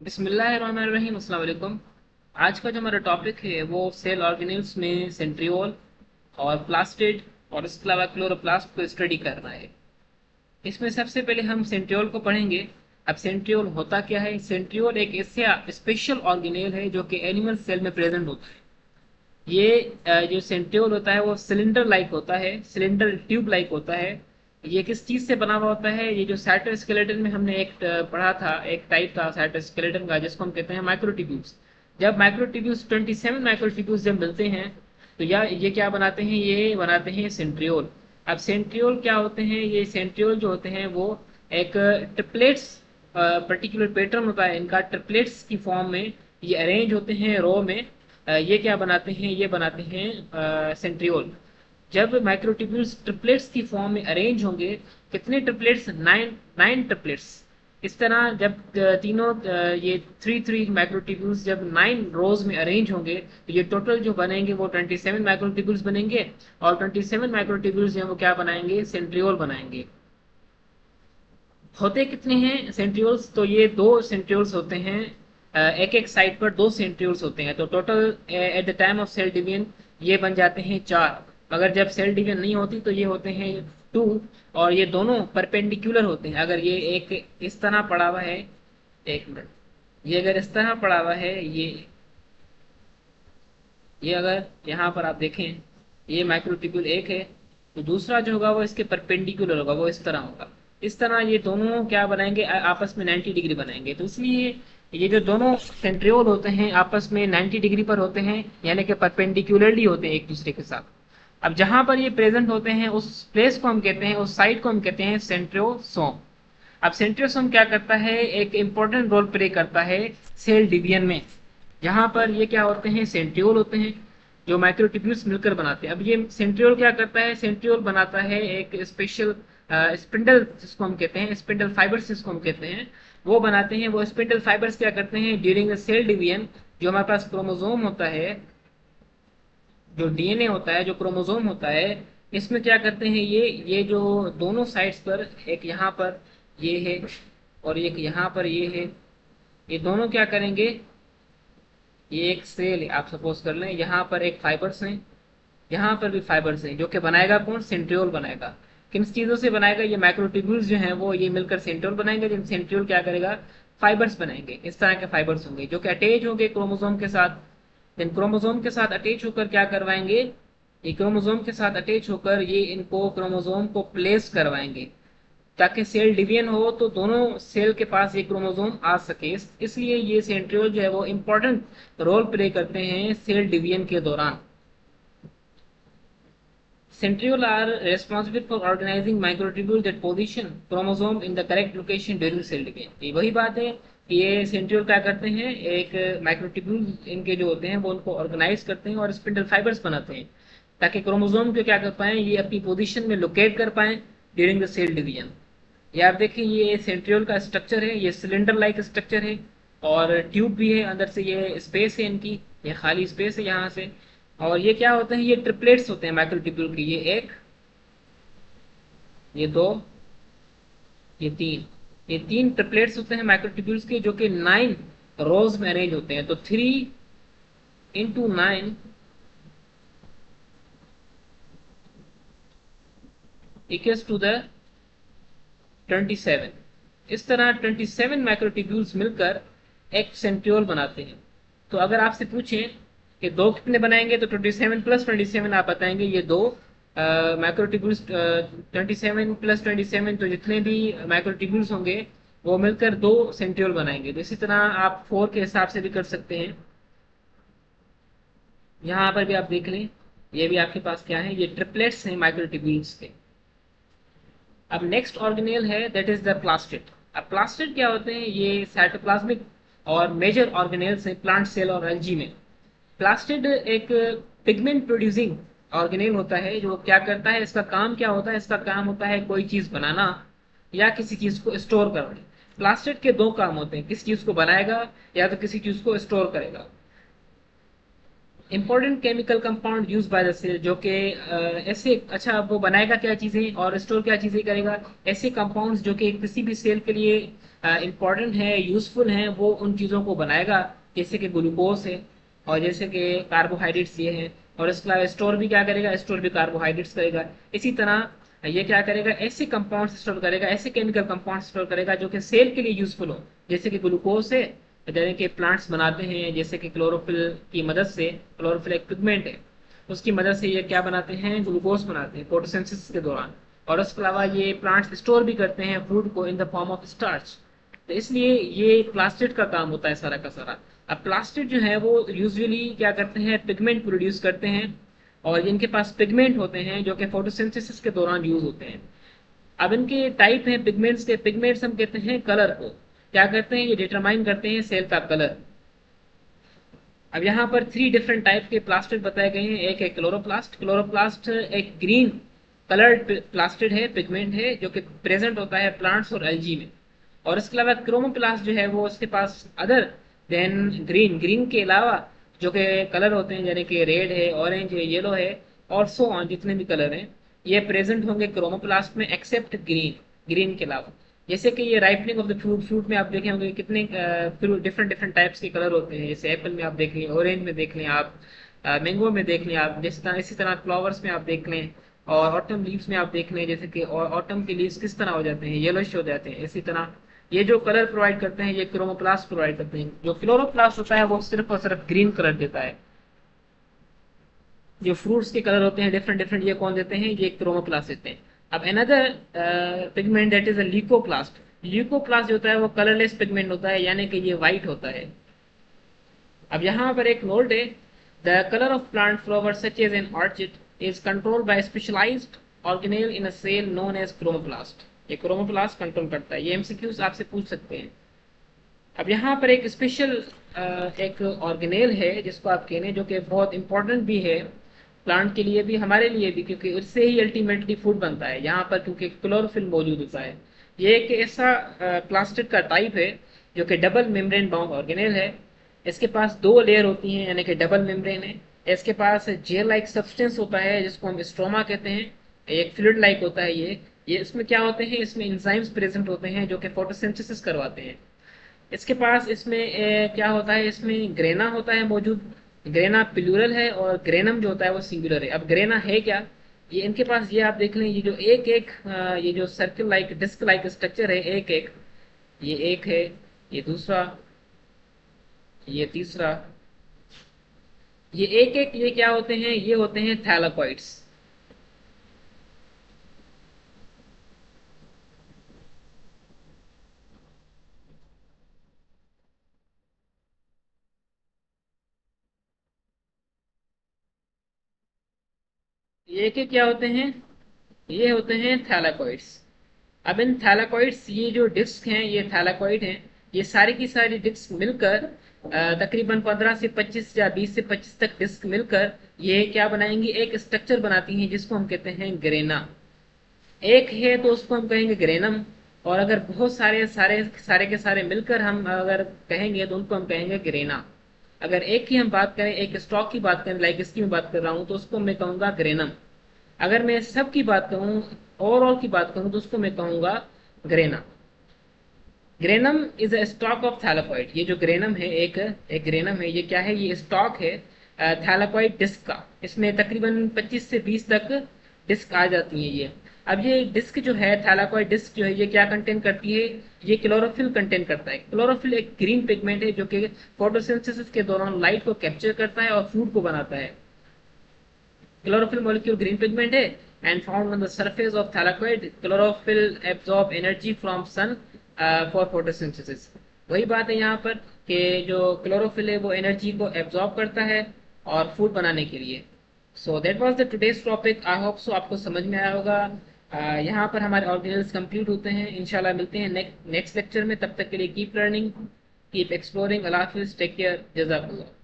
बिस्मिल्लाहिर्रहमानिर्रहीम, अस्सलाम वालेकुम। आज का जो हमारा टॉपिक है वो सेल ऑर्गेनेल्स में सेंट्रियोल और प्लास्टिड और इसके अलावा क्लोरोप्लास्ट को स्टडी करना है। इसमें सबसे पहले हम सेंट्रियोल को पढ़ेंगे। अब सेंट्रियोल होता क्या है? सेंट्रियोल एक ऐसा स्पेशल ऑर्गेनेल है जो कि एनिमल सेल में प्रेजेंट होता है। ये जो सेंट्रियोल होता है वो सिलेंडर लाइक होता है, सिलेंडर ट्यूब लाइक होता है। ये किस चीज से बना हुआ होता है? ये जो साइटोस्केलेटन में हमने एक पढ़ा था, एक टाइप था साइटोस्केलेटन का जिसको हम कहते हैं माइक्रोट्यूब्यूल्स। जब माइक्रोट्यूब्यूल्स 27 माइक्रोट्यूब्यूल्स जब मिलते हैं तो ये क्या बनाते हैं? ये बनाते हैं सेंट्रियोल। अब सेंट्रियोल क्या होते हैं? ये सेंट्रियोल जो होते हैं वो एक ट्रिपलेट्स, पर्टिकुलर पैटर्न होता है इनका, ट्रिपलेट्स की फॉर्म में ये अरेंज होते हैं रो में। ये क्या बनाते हैं? ये बनाते हैं सेंट्रियोल। जब माइक्रोट्यूब्यूल्स ट्रिपलेट्स की फॉर्म में अरेंज होंगे, कितने ट्रिपलेट्स? Nine triplets. इस तरह जब तीनों ये थ्री थ्री माइक्रोट्यूब्यूल्स जब 9 रोज में अरेंज होंगे तो ये टोटल जो बनेंगे वो 27 माइक्रोट्यूब्यूल्स बनेंगे। और 27 माइक्रोट्यूब्यूल्स जो है वो क्या बनाएंगे? सेंट्रियोल बनाएंगे। होते कितने हैं सेंट्रियोल्स? तो ये दो सेंट्रियोल्स होते हैं। एक एक साइड पर दो सेंट्रियोल्स होते हैं, तो total at the time of cell division ये बन जाते हैं 4। मगर जब सेल डिवीजन नहीं होती तो ये होते हैं 2। और ये दोनों परपेंडिकुलर होते हैं। अगर ये एक इस तरह पड़ा हुआ है, एक मिनट, ये अगर इस तरह पड़ा हुआ है, ये अगर यहाँ पर आप देखें, ये माइक्रोट्यूब्यूल एक है, तो दूसरा जो होगा वो इसके परपेंडिकुलर होगा, वो इस तरह होगा। इस तरह ये दोनों क्या बनाएंगे? आपस में 90 डिग्री बनाएंगे। तो इसलिए ये जो दोनों सेंट्रियोल होते हैं आपस में 90 डिग्री पर होते हैं, यानी कि परपेंडिकुलरली होते हैं एक दूसरे के साथ। अब जहां पर ये प्रेजेंट होते हैं उस प्लेस को हम कहते हैं, उस साइड को हम कहते हैं सेंट्रियोसोम। अब सेंट्रियोसोम क्या करता है? एक इंपॉर्टेंट रोल प्ले करता है सेल डिवीजन में। यहाँ पर ये क्या होते हैं? सेंट्रियोल होते हैं जो माइक्रोट्यूब्यूल्स मिलकर बनाते हैं। अब ये सेंट्रियोल क्या करता है? सेंट्रियोल बनाता है एक स्पेशल स्पिंडल, जिसको हम कहते हैं स्पिंडल फाइबर्स, जिसको हम कहते हैं वो बनाते हैं। वो स्पिंडल फाइबर्स क्या करते हैं? ड्यूरिंग द सेल डिवीजन जो हमारे पास क्रोमोजोम होता है, जो डीएनए होता है, जो क्रोमोजोम होता है, इसमें क्या करते हैं? ये जो दोनों साइड्स पर, एक यहाँ पर ये है और एक यहाँ पर ये है, ये दोनों क्या करेंगे? ये एक सेल है, आप सपोज कर लें, यहाँ पर एक फाइबर्स हैं, यहाँ पर भी फाइबर्स हैं, जो कि बनाएगा कौन? सेंट्रियोल बनाएगा। किन चीजों से बनाएगा? ये माइक्रोट्यूब्यूल्स जो हैं वो ये मिलकर सेंट्रियोल बनाएंगे। जब सेंट्रियोल क्या करेगा? फाइबर्स बनाएंगे। इस तरह के फाइबर्स होंगे जो कि अटैच होंगे क्रोमोसोम के साथ। देन क्रोमोसोम के साथ अटैच होकर क्या करवाएंगे? ये क्रोमोसोम के साथ अटैच होकर ये इनको क्रोमोसोम को प्लेस करवाएंगे, ताकि सेल डिवीजन हो तो दोनों सेल के पास ये क्रोमोसोम आ सके। इसलिए ये सेंट्रियोल जो है वो इंपॉर्टेंट रोल प्ले करते हैं सेल डिवीजन के दौरान। Centriole are responsible for organizing microtubule that position chromosome in the correct location during cell division। ये वही बात है कि ये सेंट्रियोल क्या करते हैं? एक माइक्रोट्यूब्यूल इनके जो होते हैं वो उनको ऑर्गेनाइज करते हैं और स्पिंडल फाइबर्स बनाते हैं, ताकि क्रोमोसोम को क्या कर पाए? ये अपनी पोजीशन में लोकेट कर पाए ड्यूरिंग द सेल डिवीजन। ये आप देखिए, ये सेंट्रियोल का स्ट्रक्चर है, ये सिलेंडर लाइक स्ट्रक्चर है और ट्यूब भी है अंदर से, ये स्पेस है इनकी, ये खाली स्पेस है यहाँ से। और ये क्या होते हैं? ये ट्रिपलेट्स होते हैं माइक्रोट्यूब्यूल की, ये एक, ये दो, ये तीन ट्रिपलेट्स होते हैं माइक्रोट्यूब्यूल्स के, जो कि 9 रोज में अरेंज होते हैं। तो 3 into 9 इक्वल्स टू द 27। इस तरह 27 माइक्रोट्यूब्यूल्स मिलकर एक सेंट्रियोल बनाते हैं। तो अगर आपसे पूछें कि दो कितने बनाएंगे, तो 27 प्लस 27 आप बताएंगे। ये दो माइक्रोट्यूब्यूल्स, 27 प्लस 27, तो जितने भी माइक्रोट्यूब्यूल्स होंगे वो मिलकर दो सेंट्रियोल बनाएंगे। तो इसी तरह आप 4 के हिसाब से भी कर सकते हैं। यहाँ पर भी आप देख लें, ये भी आपके पास क्या है? ये ट्रिपलेट्स हैं माइक्रोट्यूब्यूल्स के। अब नेक्स्ट ऑर्गेनेल है, दैट इज द प्लास्टिड। अब प्लास्टिड क्या होते हैं? ये साइटोप्लाज्मिक और मेजर ऑर्गेनेल्स हैं प्लांट सेल और एल्गी में। प्लास्टिड एक पिगमेंट प्रोड्यूसिंग ऑर्गेनेल होता है। जो क्या करता है? इसका काम क्या होता है? इसका काम होता है कोई चीज बनाना या किसी चीज को स्टोर करना। प्लास्टिड के दो काम होते हैं, किसी चीज को बनाएगा या तो किसी चीज को स्टोर करेगा। Important chemical compound use by the cell, जो कि ऐसे, अच्छा वो बनाएगा क्या चीजें और स्टोर क्या चीजें करेगा, ऐसे कंपाउंड्स जो कि किसी भी सेल के लिए इंपॉर्टेंट है, यूजफुल हैं, वो उन चीजों को बनाएगा, जैसे कि ग्लूकोज है और जैसे कि कार्बोहाइड्रेट्स ये हैं। और इसके अलावा स्टोर भी क्या करेगा, स्टोर भी कार्बोहाइड्रेट्स करेगा। इसी तरह ये क्या करेगा, ऐसे कंपाउंड स्टोर करेगा, ऐसे केमिकल कंपाउंड स्टोर करेगा जो कि सेल के लिए यूजफुल हो, जैसे कि ग्लूकोज है, जैसे कि प्लांट्स बनाते हैं, जैसे कि क्लोरोफिल की मदद से, क्लोरोफिल एक पिगमेंट है, उसकी मदद से ये क्या बनाते हैं, ग्लूकोज बनाते हैं फोटोसिंथेसिस के दौरान। और उसके अलावा ये प्लांट्स स्टोर भी करते हैं फूड को in the form of starch. तो इसलिए ये प्लास्टिड का काम होता है सारा का सारा। अब प्लास्टिड जो है वो यूजुअली क्या करते हैं, पिगमेंट प्रोड्यूस करते हैं, और इनके पास पिगमेंट होते हैं जो कि फोटोसिंथेसिस के दौरान यूज होते हैं। अब इनके टाइप हैं पिगमेंट्स के, पिगमेंट्स हम कहते हैं कलर को, क्या करते हैं, ये डिटरमाइन करते हैं सेल का कलर। अब यहाँ पर 3 डिफरेंट टाइप के प्लास्टिड बताए गए हैं। एक है क्लोरोप्लास्ट। क्लोरोप्लास्ट एक ग्रीन कलर्ड प्लास्टिड है, पिगमेंट है, जो कि प्रेजेंट होता है प्लांट्स और एल्गी में। और इसके अलावा क्रोमोप्लास्ट जो है वो उसके पास अदर देन ग्रीन, ग्रीन के अलावा जो कि कलर होते हैं, यानी कि रेड है, ऑरेंज है, येलो है, और सो ऑन, जितने भी कलर हैं ये प्रेजेंट होंगे क्रोमोप्लास्ट में, एक्सेप्ट ग्रीन, ग्रीन के अलावा। जैसे कि ये ripening of the fruit, fruit में आप देखें होंगे कितने फ्रूट डिफरेंट डिफरेंट टाइप्स के कलर होते हैं, जैसे एप्पल में आप देख लें, ऑरेंज में देख लें आप, मैंगो में देख लें आप, जिस तरह इसी तरह फ्लावर्स में आप देख लें, और ऑटम लीव्स में आप देख लें, जैसे कि ऑटम के लीव्स किस तरह हो जाते हैं, येलोइश हो जाते हैं। इसी तरह ये जो कलर प्रोवाइड करते हैं ये क्रोमोप्लास्ट प्रोवाइड करते हैं। जो क्लोरोप्लास्ट होता है वो सिर्फ और सिर्फ ग्रीन कलर देता है। जो फ्रूट्स के कलर होते हैं डिफरेंट डिफरेंट, ये कौन देते हैं, ये क्रोमोप्लास्ट देते हैं। अब another pigment that is a leucoplast. Leucoplast जो होता है वो कलरलेस पिगमेंट होता है, यानी कि ये व्हाइट होता है। अब यहाँ पर एक नोट है, the colour of plant flower such as an orchid is controlled by specialised organelle in a cell known as chromoplast. ये क्रोमोप्लास्ट कंट्रोल करता है। ये एमसीक्यूज आपसे पूछ सकते हैं। अब यहाँ पर एक स्पेशल एक ऑर्गेनेल है जिसको आप कहने, जो कि बहुत इंपॉर्टेंट भी है प्लांट के लिए भी, हमारे लिए भी, क्योंकि उससे ही अल्टीमेटली फूड बनता है। यहाँ पर क्योंकि क्लोरोफिल मौजूद होता है। ये एक ऐसा प्लास्टिक का टाइप है जो कि डबल मेम्ब्रेन बाउंड ऑर्गेनेल है। इसके पास 2 लेयर होती हैं, यानी कि डबल मेम्ब्रेन है। इसके पास जेल लाइक सब्सटेंस होता है जिसको हम स्ट्रोमा कहते हैं। एक फ्लूइड लाइक होता है ये इसमें क्या होते हैं, इसमें एंजाइम्स प्रेजेंट होते हैं जो कि फोटोसिंथेसिस करवाते हैं। इसके पास इसमें क्या होता है, इसमें ग्रेना होता है मौजूद। ग्रेना प्लूरल है और ग्रेनम जो होता है वो सिंगुलर है। अब ग्रेना है क्या, ये इनके पास, ये आप देख लें, ये जो एक एक ये जो circle like disc like structure है, एक एक, ये एक है, ये दूसरा, ये तीसरा, ये एक एक, ये क्या होते हैं, ये होते हैं थैलाकोइड्स। ये एक एक क्या होते हैं, ये होते हैं थैलाकोइड्स। अब इन थैलाकोइड्स, ये जो डिस्क हैं ये थैलाकोइड हैं, ये सारी की सारी डिस्क मिलकर तकरीबन 15 से 25 या 20 से 25 तक डिस्क मिलकर ये क्या बनाएंगी, एक स्ट्रक्चर बनाती हैं जिसको हम कहते हैं ग्रेना। एक है तो उसको हम कहेंगे ग्रेनम, और अगर बहुत सारे सारे सारे के सारे मिलकर हम अगर कहेंगे तो उनको हम कहेंगे ग्रेना। अगर एक की हम बात करें, एक स्टॉक की बात करें, लाइक इसकी मैं बात कर रहा हूँ, तो उसको मैं कहूंगा ग्रेनम। अगर मैं सब की बात करूं, ओवरऑल की बात करूं, तो उसको मैं कहूंगा grana. Granum is a stock of thylakoid. ये जो ग्रेनम है, एक ग्रेनम है, ये क्या है, ये स्टॉक है थैलाकोइड डिस्क का। इसमें तकरीबन 25 से 20 तक डिस्क आ जाती है ये। अब ये डिस्क जो है, थैलाकोइड डिस्क जो है, ये क्या कंटेन करती है, ये क्लोरोफिल कंटेन करता है। क्लोरोफिल एक ग्रीन पिगमेंट है जो कि फोटोसिंथेसिस के दौरान लाइट को कैप्चर करता है और फूड को बनाता है। Chlorophyll molecule green pigment है and found on the surface of thylakoid. Chlorophyll absorb energy from sun for photosynthesis. वही बात है यहाँ पर कि जो क्लोरोफिल है वो एनर्जी को एब्जॉर्ब करता है और फूड बनाने के लिए। So that was the today's topic. I hope so आपको समझ में आया होगा। यहाँ पर हमारे ऑर्गेनल्स कंप्लीट होते हैं। इंशाल्लाह मिलते हैं नेक्स्ट लेक्चर में। तब तक के लिए कीप लर्निंग, कीप एक्सप्लोरिंग। अल्लाह हाफिज, टेक केयर, जज़ाकल्लाह।